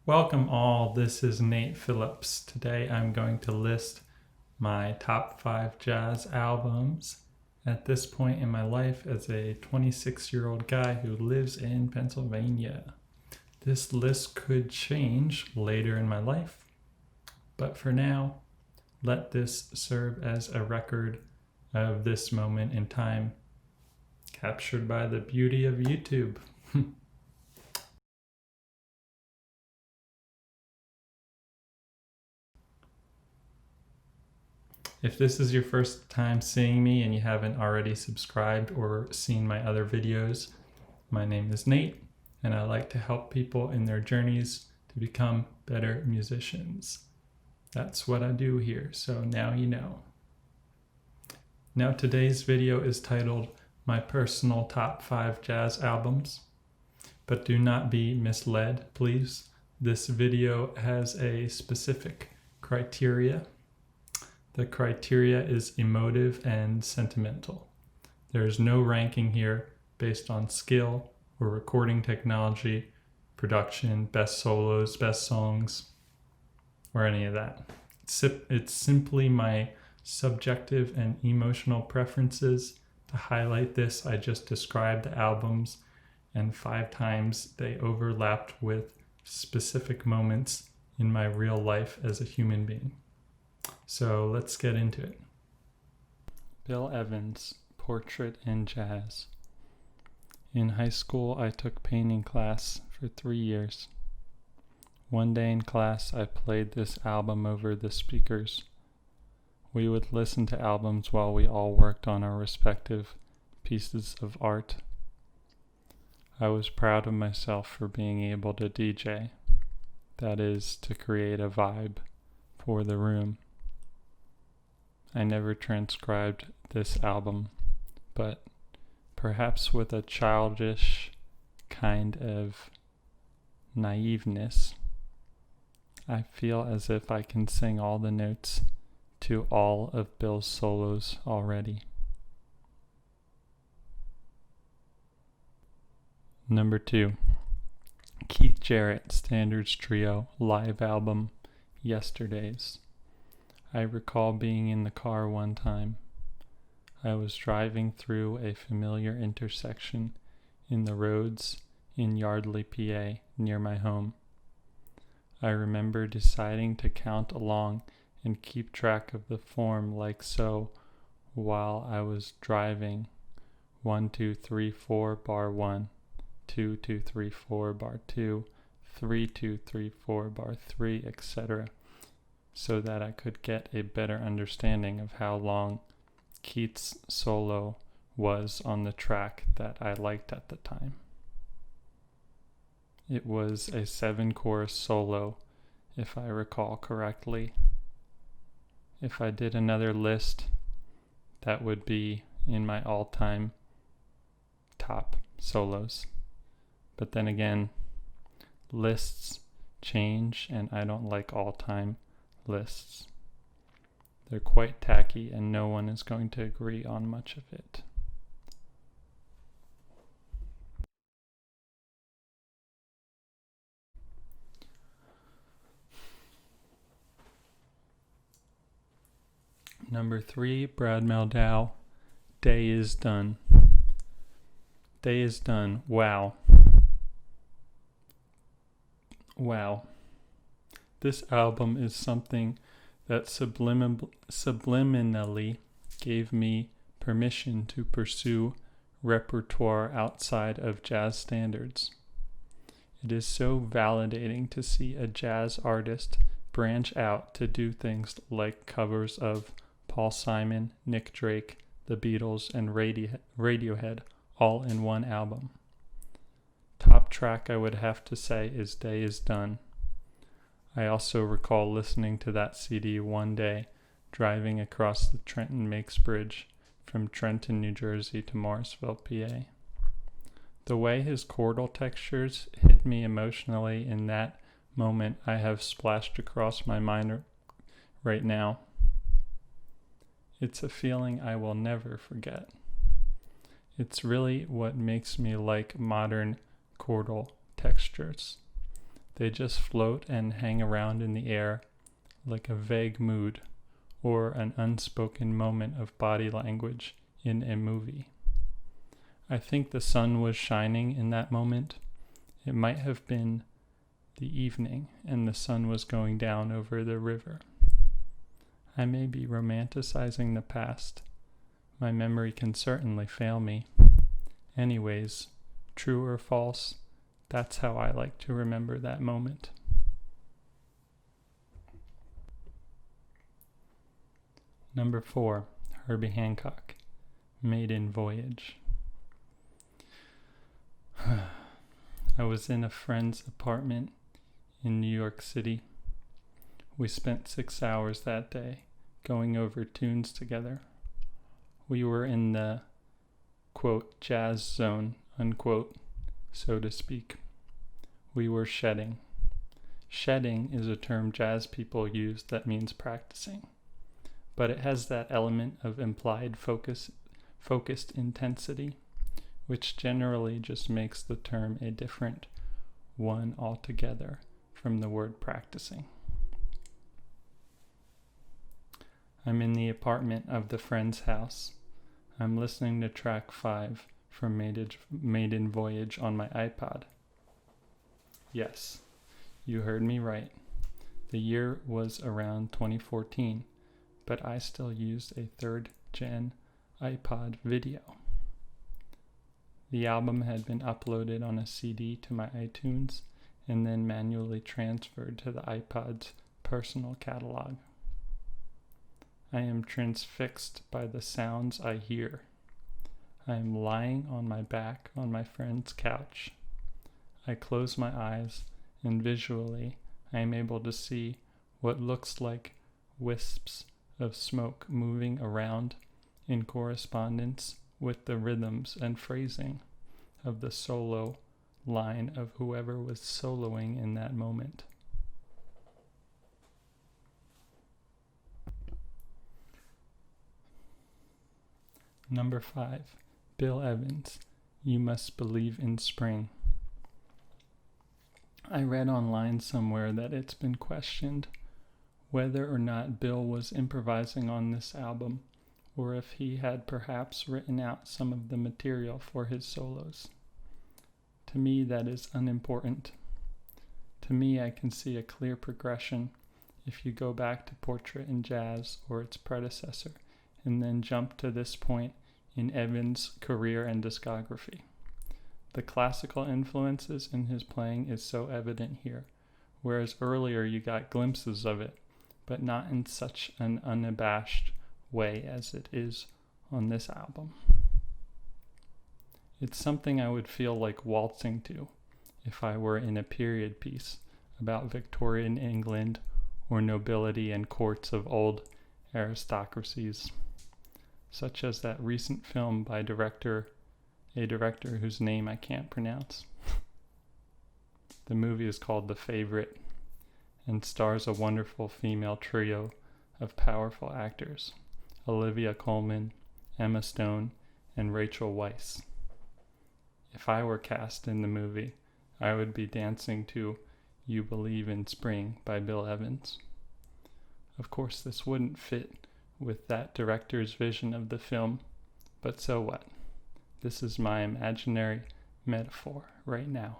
Welcome all, this is Nate Phillips. Today I'm going to list my top 5 jazz albums at this point in my life as a 26-year-old guy who lives in Pennsylvania. This list could change later in my life, but for now, let this serve as a record of this moment in time captured by the beauty of YouTube. If this is your first time seeing me and you haven't already subscribed or seen my other videos, my name is Nate, and I like to help people in their journeys to become better musicians. That's what I do here, so now you know. Now today's video is titled My Personal Top 5 Jazz Albums, but do not be misled, please. This video has a specific criteria. The criteria is emotive and sentimental. There is no ranking here based on skill or recording technology, production, best solos, best songs, or any of that. It's simply my subjective and emotional preferences. To highlight this, I just described the albums, and 5 times they overlapped with specific moments in my real life as a human being. So let's get into it. Bill Evans, Portrait in Jazz. In high school, I took painting class for 3 years. One day in class, I played this album over the speakers. We would listen to albums while we all worked on our respective pieces of art. I was proud of myself for being able to DJ, that is, to create a vibe for the room. I never transcribed this album, but perhaps with a childish kind of naive-ness, I feel as if I can sing all the notes to all of Bill's solos already. Number 2, Keith Jarrett Standards Trio live album, Yesterdays. I recall being in the car one time. I was driving through a familiar intersection in the roads in Yardley, PA, near my home. I remember deciding to count along and keep track of the form like so while I was driving. 1, 2, 3, 4, bar 1, 2, 2, 3, 4, bar 2, 3, 2, 3, 4, bar 3, etc., so that I could get a better understanding of how long Keith's solo was on the track that I liked at the time. It was a 7-chorus solo, if I recall correctly. If I did another list, that would be in my all-time top solos. But then again, lists change, and I don't like all-time lists. They're quite tacky and no one is going to agree on much of it. Number 3, Brad Meldau, Day is Done. Day is Done. Wow. This album is something that subliminally gave me permission to pursue repertoire outside of jazz standards. It is so validating to see a jazz artist branch out to do things like covers of Paul Simon, Nick Drake, The Beatles, and Radiohead all in one album. Top track I would have to say is Day is Done. I also recall listening to that CD one day, driving across the Trenton Makes Bridge from Trenton, New Jersey to Morrisville, PA. The way his chordal textures hit me emotionally in that moment I have splashed across my mind right now. It's a feeling I will never forget. It's really what makes me like modern chordal textures. They just float and hang around in the air like a vague mood or an unspoken moment of body language in a movie. I think the sun was shining in that moment. It might have been the evening and the sun was going down over the river. I may be romanticizing the past. My memory can certainly fail me. Anyways, true or false, that's how I like to remember that moment. Number 4, Herbie Hancock, Maiden, Voyage. I was in a friend's apartment in New York City. We spent 6 hours that day going over tunes together. We were in the, quote, jazz zone, unquote, so to speak. We were shedding. Shedding is a term jazz people use that means practicing, but it has that element of implied focused intensity, which generally just makes the term a different one altogether from the word practicing. I'm in the apartment of the friend's house. I'm listening to track 5 from Maiden Voyage on my iPod. Yes, you heard me right. The year was around 2014, but I still used a 3rd gen iPod video. The album had been uploaded on a CD to my iTunes and then manually transferred to the iPod's personal catalog. I am transfixed by the sounds I hear. I am lying on my back on my friend's couch. I close my eyes and visually I am able to see what looks like wisps of smoke moving around in correspondence with the rhythms and phrasing of the solo line of whoever was soloing in that moment. Number 5, Bill Evans, You Must Believe in Spring. I read online somewhere that it's been questioned whether or not Bill was improvising on this album, or if he had perhaps written out some of the material for his solos. To me, that is unimportant. To me, I can see a clear progression if you go back to Portrait in Jazz or its predecessor, and then jump to this point in Evans' career and discography. The classical influences in his playing is so evident here, whereas earlier you got glimpses of it, but not in such an unabashed way as it is on this album. It's something I would feel like waltzing to if I were in a period piece about Victorian England or nobility and courts of old aristocracies, such as that recent film by a director whose name I can't pronounce. The movie is called The Favorite and stars a wonderful female trio of powerful actors, Olivia Colman, Emma Stone, and Rachel Weisz. If I were cast in the movie, I would be dancing to You Believe in Spring by Bill Evans. Of course, this wouldn't fit with that director's vision of the film, but so what? This is my imaginary metaphor right now.